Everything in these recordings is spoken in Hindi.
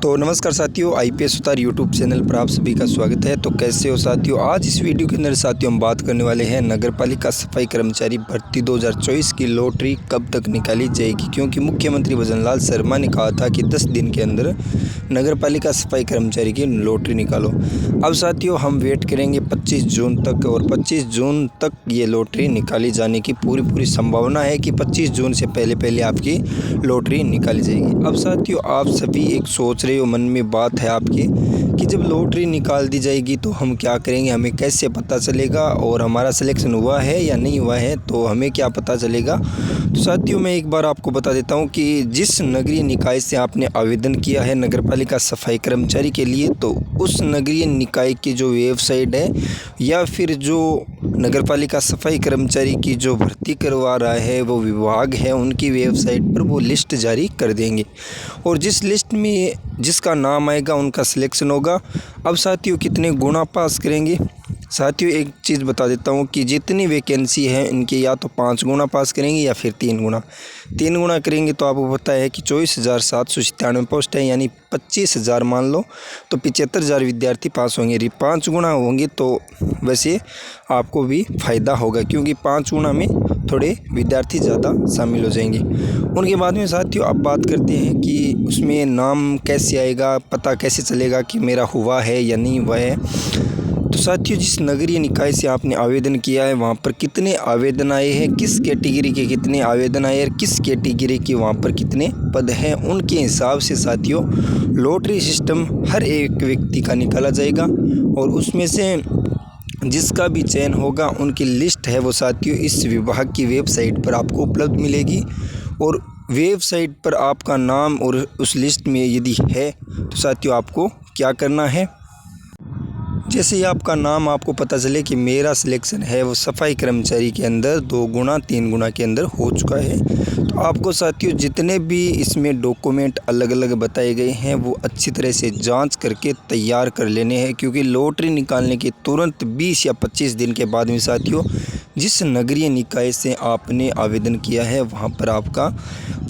तो नमस्कार साथियों, आईपीएस उतार यूट्यूब चैनल पर आप सभी का स्वागत है। तो कैसे हो साथियों, आज इस वीडियो के अंदर साथियों हम बात करने वाले हैं नगरपालिका सफाई कर्मचारी भर्ती 2024 की लॉटरी कब तक निकाली जाएगी, क्योंकि मुख्यमंत्री भजनलाल शर्मा ने कहा था कि 10 दिन के अंदर नगरपालिका सफाई कर्मचारी की लॉटरी निकालो। अब साथियों हम वेट करेंगे 25 जून तक, और 25 जून तक ये लॉटरी निकाली जाने की पूरी संभावना है कि 25 जून से पहले आपकी लॉटरी निकाली जाएगी। अब साथियों आप सभी एक सोच रहे हो, मन में बात है आपके कि जब लॉटरी निकाल दी जाएगी तो हम क्या करेंगे, हमें कैसे पता चलेगा और हमारा सिलेक्शन हुआ है या नहीं हुआ है, तो हमें क्या पता चलेगा। तो साथियों मैं एक बार आपको बता देता हूं कि जिस नगरीय निकाय से आपने आवेदन किया है नगरपालिका सफाई कर्मचारी के लिए, तो उस नगरीय निकाय की जो वेबसाइट है या फिर जो नगरपालिका सफाई कर्मचारी की जो भर्ती करवा रहा है वो विभाग है, उनकी वेबसाइट पर वो लिस्ट जारी कर देंगे और जिस लिस्ट में जिसका नाम आएगा उनका सिलेक्शन होगा। अब साथियों कितने गुणा पास करेंगे, साथियों एक चीज़ बता देता हूँ कि जितनी वैकेंसी है इनके या तो 5 गुना पास करेंगे या फिर 3 गुना करेंगे। तो आपको पता है कि 24,797 पोस्ट है, यानी 25,000 मान लो तो 75,000 विद्यार्थी पास होंगे। 5 गुना होंगे तो वैसे आपको भी फ़ायदा होगा, क्योंकि 5 गुना में थोड़े विद्यार्थी ज़्यादा शामिल हो जाएंगे। उनके बाद में साथियों आप बात करते हैं कि उसमें नाम कैसे आएगा, पता कैसे चलेगा कि मेरा हुआ है या नहीं हुआ है। तो साथियों जिस नगरीय निकाय से आपने आवेदन किया है वहाँ पर कितने आवेदन आए हैं, किस कैटेगरी के कितने आवेदन आए और किस कैटेगरी के वहाँ पर कितने पद हैं, उनके हिसाब से साथियों लॉटरी सिस्टम हर एक व्यक्ति का निकाला जाएगा और उसमें से जिसका भी चयन होगा उनकी लिस्ट है वो साथियों इस विभाग की वेबसाइट पर आपको उपलब्ध मिलेगी। और वेबसाइट पर आपका नाम और उस लिस्ट में यदि है तो साथियों आपको क्या करना है, जैसे ही आपका नाम आपको पता चले कि मेरा सिलेक्शन है वो सफाई कर्मचारी के अंदर 2 गुना 3 गुना के अंदर हो चुका है, तो आपको साथियों जितने भी इसमें डॉक्यूमेंट अलग अलग बताए गए हैं वो अच्छी तरह से जांच करके तैयार कर लेने हैं, क्योंकि लॉटरी निकालने के तुरंत 20 या 25 दिन के बाद में साथियों जिस नगरीय निकाय से आपने आवेदन किया है वहाँ पर आपका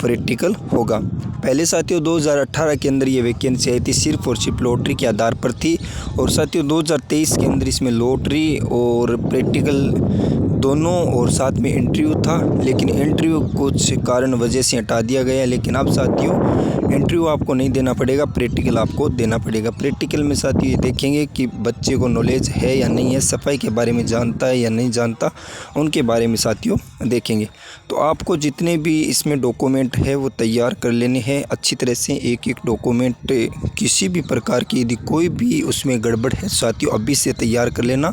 प्रैक्टिकल होगा। पहले साथियों 2018 के अंदर ये वैकेंसी आई थी, सिर्फ और सिर्फ लॉटरी के आधार पर थी, और साथियों 2023 के अंदर इसमें लॉटरी और प्रैक्टिकल दोनों और साथ में इंटरव्यू था, लेकिन इंटरव्यू कुछ कारण वजह से हटा दिया गया। लेकिन अब साथियों इंटरव्यू आपको नहीं देना पड़ेगा, प्रैक्टिकल आपको देना पड़ेगा। प्रैक्टिकल में साथियों ये देखेंगे कि बच्चे को नॉलेज है या नहीं है, सफाई के बारे में जानता है या नहीं जानता, उनके बारे में साथियों देखेंगे। तो आपको जितने भी इसमें डॉक्यूमेंट है वो तैयार कर लेने हैं अच्छी तरह से, एक एक डॉक्यूमेंट किसी भी प्रकार की यदि कोई भी उसमें गड़बड़ है साथियों अभी से तैयार कर लेना,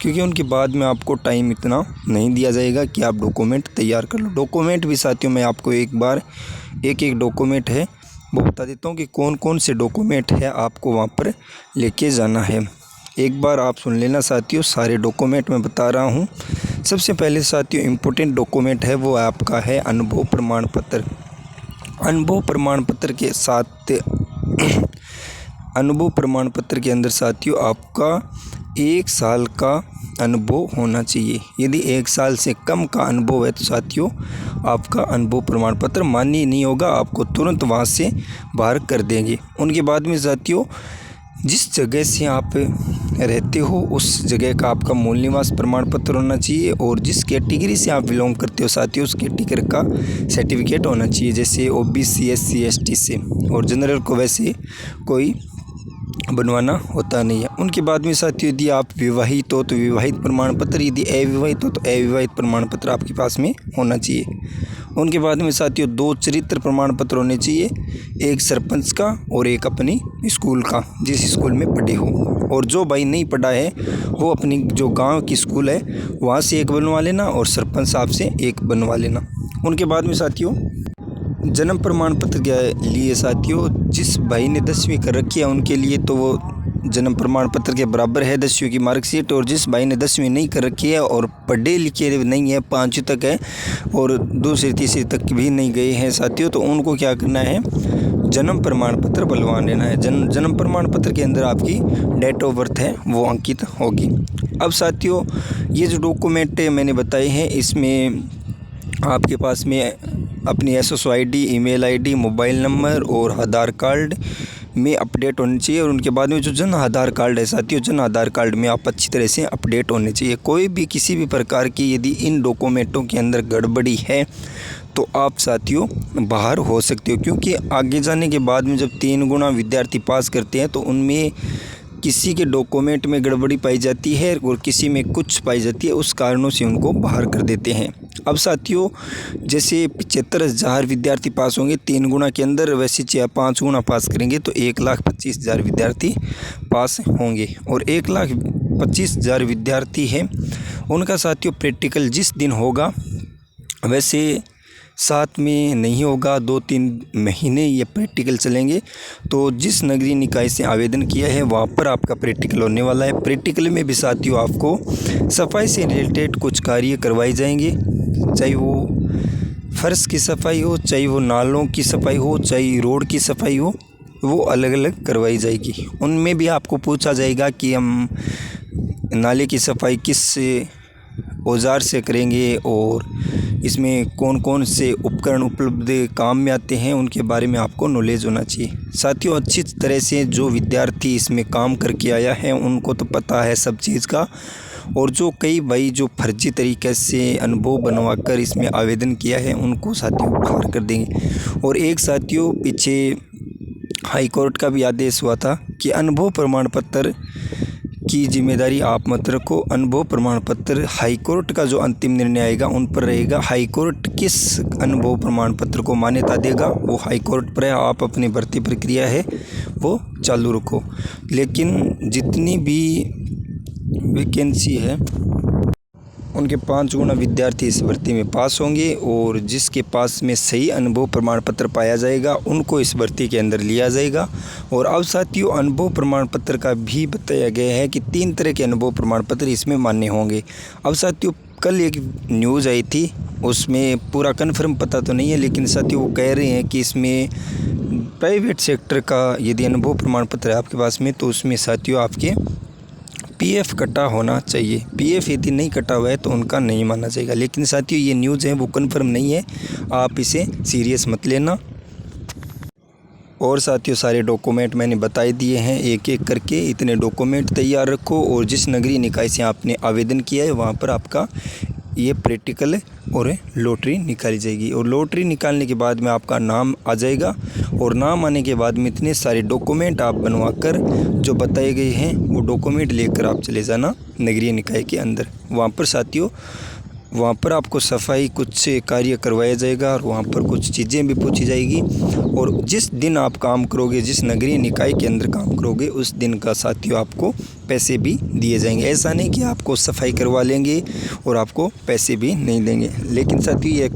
क्योंकि उनके बाद में आपको टाइम इतना नहीं दिया जाएगा कि आप डॉक्यूमेंट तैयार कर लो। डॉक्यूमेंट भी साथियों मैं आपको एक बार एक डॉक्यूमेंट है वो बता देता हूँ कि कौन कौन से डॉक्यूमेंट है आपको वहाँ पर लेके जाना है। एक बार आप सुन लेना साथियों, सारे डॉक्यूमेंट मैं बता रहा हूँ। सबसे पहले साथियों इम्पोर्टेंट डॉक्यूमेंट है वो आपका है अनुभव प्रमाण पत्र। अनुभव प्रमाण पत्र के साथ अनुभव प्रमाण पत्र के अंदर साथियों आपका 1 साल का अनुभव होना चाहिए। यदि 1 साल से कम का अनुभव है तो साथियों आपका अनुभव प्रमाण पत्र मान्य नहीं होगा, आपको तुरंत वहाँ से बाहर कर देंगे। उनके बाद में साथियों जिस जगह से आप रहते हो उस जगह का आपका मूल निवास प्रमाण पत्र होना चाहिए, और जिस कैटेगरी से आप बिलोंग करते हो साथियों उस कैटेगरी का सर्टिफिकेट होना चाहिए, जैसे ओबीसी SC ST से, और जनरल को वैसे कोई बनवाना होता नहीं है। उनके बाद में साथियों यदि आप विवाहित हो तो विवाहित प्रमाण पत्र, यदि अविवाहित हो तो अविवाहित प्रमाण पत्र आपके पास में होना चाहिए। उनके बाद में साथियों 2 चरित्र प्रमाण पत्र होने चाहिए, एक सरपंच का और एक अपनी स्कूल का, जिस स्कूल में पढ़े हो, और जो भाई नहीं पढ़ा है वो अपनी जो गांव की स्कूल है वहाँ से एक बनवा लेना और सरपंच साहब से एक बनवा लेना। उनके बाद में साथियों जन्म प्रमाण पत्र के लिए साथियों जिस भाई ने 10वीं कर रखी है उनके लिए तो वो जन्म प्रमाण पत्र के बराबर है 10वीं की मार्कशीट, और जिस भाई ने 10वीं नहीं कर रखी है और पढ़े लिखे नहीं है, 5वीं तक है और दूसरी तीसरी तक भी नहीं गए हैं साथियों, तो उनको क्या करना है, जन्म प्रमाण पत्र बनवा लेना है। जन्म प्रमाण पत्र के अंदर आपकी डेट ऑफ बर्थ है वो अंकित होगी। अब साथियों ये जो डॉक्यूमेंट मैंने बताए हैं इसमें आपके पास में अपनी SSO ID, email ID, mobile number और आधार कार्ड में अपडेट होने चाहिए। और उनके बाद में जो जन आधार कार्ड है साथियों, जन आधार कार्ड में आप अच्छी तरह से अपडेट होने चाहिए। कोई भी किसी भी प्रकार की यदि इन डॉक्यूमेंटों के अंदर गड़बड़ी है तो आप साथियों बाहर हो सकते हो, क्योंकि आगे जाने के बाद में जब 3 गुना विद्यार्थी पास करते हैं तो उनमें किसी के डॉक्यूमेंट में गड़बड़ी पाई जाती है और किसी में कुछ पाई जाती है, उस कारणों से उनको बाहर कर देते हैं। अब साथियों जैसे 75,000 विद्यार्थी पास होंगे 3 गुना के अंदर, वैसे 5 गुना पास करेंगे तो 1,25,000 विद्यार्थी पास होंगे। और 1,25,000 विद्यार्थी हैं उनका साथियों प्रैक्टिकल जिस दिन होगा, वैसे साथ में नहीं होगा, 2-3 महीने ये प्रैक्टिकल चलेंगे। तो जिस नगरीय निकाय से आवेदन किया है वहाँ पर आपका प्रैक्टिकल होने वाला है। प्रैक्टिकल में भी साथियों आपको सफाई से रिलेटेड कुछ कार्य करवाए जाएंगे, चाहे वो फर्श की सफाई हो, चाहे वो नालों की सफाई हो, चाहे रोड की सफाई हो, वो अलग अलग करवाई जाएगी। उनमें भी आपको पूछा जाएगा कि हम नाले की सफाई किस औजार से करेंगे और इसमें कौन कौन से उपकरण उपलब्ध काम में आते हैं, उनके बारे में आपको नॉलेज होना चाहिए। साथियों अच्छी तरह से जो विद्यार्थी इसमें काम करके आया है उनको तो पता है सब चीज़ का, और जो कई भाई जो फर्जी तरीके से अनुभव बनवा कर इसमें आवेदन किया है उनको साथियों बाहर कर देंगे। और एक साथियों पीछे हाई कोर्ट का भी आदेश हुआ था कि अनुभव प्रमाण पत्र की जिम्मेदारी आप मत रखो। अनुभव प्रमाण पत्र हाई कोर्ट का जो अंतिम निर्णय आएगा उन पर रहेगा। हाई कोर्ट किस अनुभव प्रमाण पत्र को मान्यता देगा वो हाई कोर्ट पर है। आप अपनी भर्ती प्रक्रिया है वो चालू रखो। लेकिन जितनी भी वैकेंसी है उनके 5 गुना विद्यार्थी इस भर्ती में पास होंगे, और जिसके पास में सही अनुभव प्रमाण पत्र पाया जाएगा उनको इस भर्ती के अंदर लिया जाएगा। और अब साथियों अनुभव प्रमाण पत्र का भी बताया गया है कि 3 तरह के अनुभव प्रमाण पत्र इसमें मान्य होंगे। अब साथियों कल एक न्यूज़ आई थी, उसमें पूरा कन्फर्म पता तो नहीं है, लेकिन साथियों वो कह रहे हैं कि इसमें प्राइवेट सेक्टर का यदि अनुभव प्रमाण पत्र है आपके पास में तो उसमें साथियों आपके पीएफ कटा होना चाहिए। पीएफ यदि नहीं कटा हुआ है तो उनका नहीं माना जाएगा। लेकिन साथियों ये न्यूज़ है वो कन्फर्म नहीं है, आप इसे सीरियस मत लेना। और साथियों सारे डॉक्यूमेंट मैंने बताई दिए हैं, एक एक करके इतने डॉक्यूमेंट तैयार रखो। और जिस नगरीय निकाय से आपने आवेदन किया है वहाँ पर आपका ये प्रैक्टिकल और लॉटरी निकाली जाएगी। और लॉटरी निकालने के बाद में आपका नाम आ जाएगा, और नाम आने के बाद में इतने सारे डॉक्यूमेंट आप बनवा कर जो बताए गए हैं वो डॉक्यूमेंट लेकर आप चले जाना नगरीय निकाय के अंदर। वहाँ पर साथियों वहाँ पर आपको सफाई कुछ कार्य करवाया जाएगा और वहाँ पर कुछ चीज़ें भी पूछी जाएगी। और जिस दिन आप काम करोगे, जिस नगरीय निकाय के अंदर काम करोगे, उस दिन का साथियों आपको पैसे भी दिए जाएंगे। ऐसा नहीं कि आपको सफाई करवा लेंगे और आपको पैसे भी नहीं देंगे। लेकिन साथियों ये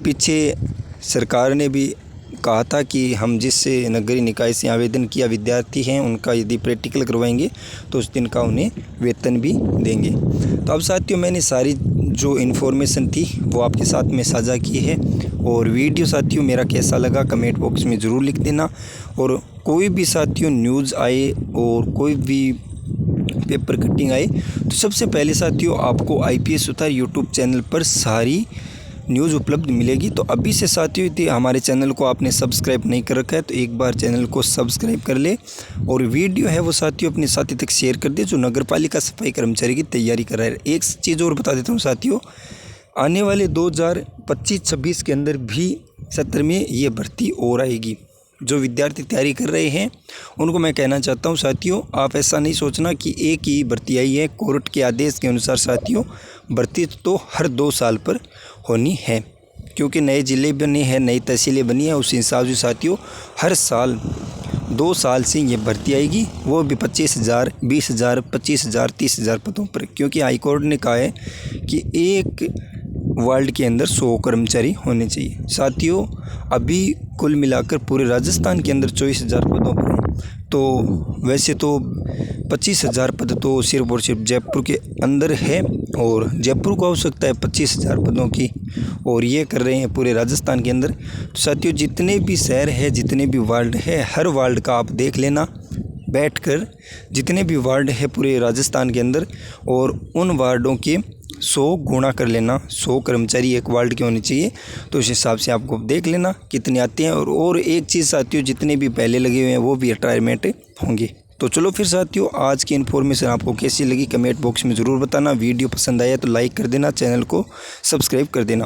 पीछे सरकार ने भी कहा था कि हम जिस नगरीय निकाय से आवेदन किया विद्यार्थी हैं उनका यदि प्रैक्टिकल करवाएंगे तो उस दिन का उन्हें वेतन भी देंगे। तो अब साथियों मैंने सारी जो इन्फॉर्मेशन थी वो आपके साथ में साझा की है। और वीडियो साथियों मेरा कैसा लगा कमेंट बॉक्स में ज़रूर लिख देना। और कोई भी साथियों न्यूज़ आए और कोई भी पेपर कटिंग आए तो सबसे पहले साथियों आपको IPS सुतार यूट्यूब चैनल पर सारी न्यूज़ उपलब्ध मिलेगी। तो अभी से साथियों यदि हमारे चैनल को आपने सब्सक्राइब नहीं कर रखा है तो एक बार चैनल को सब्सक्राइब कर ले, और वीडियो है वो साथियों अपने साथी तक शेयर कर दे जो नगर पालिका सफाई कर्मचारी की तैयारी कर रहा है। एक चीज़ और बता देता हूँ साथियों, आने वाले 2025-26 के अंदर भी सत्र में ये भर्ती और आएगी। जो विद्यार्थी तैयारी कर रहे हैं उनको मैं कहना चाहता हूं साथियों, आप ऐसा नहीं सोचना कि एक ही भर्ती आई है। कोर्ट के आदेश के अनुसार साथियों भर्ती तो हर 2 साल पर होनी है, क्योंकि नए ज़िले बने हैं, नई तहसीलें बनी है। उस हिसाब से साथियों हर साल 2 साल से ये भर्ती आएगी, वो भी 25,000, 20,000, 25,000, 30,000 पदों पर। क्योंकि हाईकोर्ट ने कहा है कि एक वार्ड के अंदर 100 कर्मचारी होने चाहिए। साथियों अभी कुल मिलाकर पूरे राजस्थान के अंदर 24,000 पदों पर हैं। तो वैसे तो 25,000 पद तो सिर्फ और सिर्फ जयपुर के अंदर है, और जयपुर को आवश्यकता है 25,000 पदों की, और ये कर रहे हैं पूरे राजस्थान के अंदर। तो साथियों जितने भी शहर है, जितने भी वार्ड है, हर वार्ड का आप देख लेना बैठकर, जितने भी वार्ड है पूरे राजस्थान के अंदर, और उन वार्डों के 100 गुणा कर लेना, 100 कर्मचारी एक वार्ड के होने चाहिए, तो उस हिसाब से आपको देख लेना कितने आते हैं। और एक चीज़ साथियों, जितने भी पहले लगे हुए हैं वो भी रिटायरमेंट होंगे। तो चलो फिर साथियों, आज की इन्फॉर्मेशन आपको कैसी लगी कमेंट बॉक्स में ज़रूर बताना। वीडियो पसंद आया तो लाइक कर देना, चैनल को सब्सक्राइब कर देना।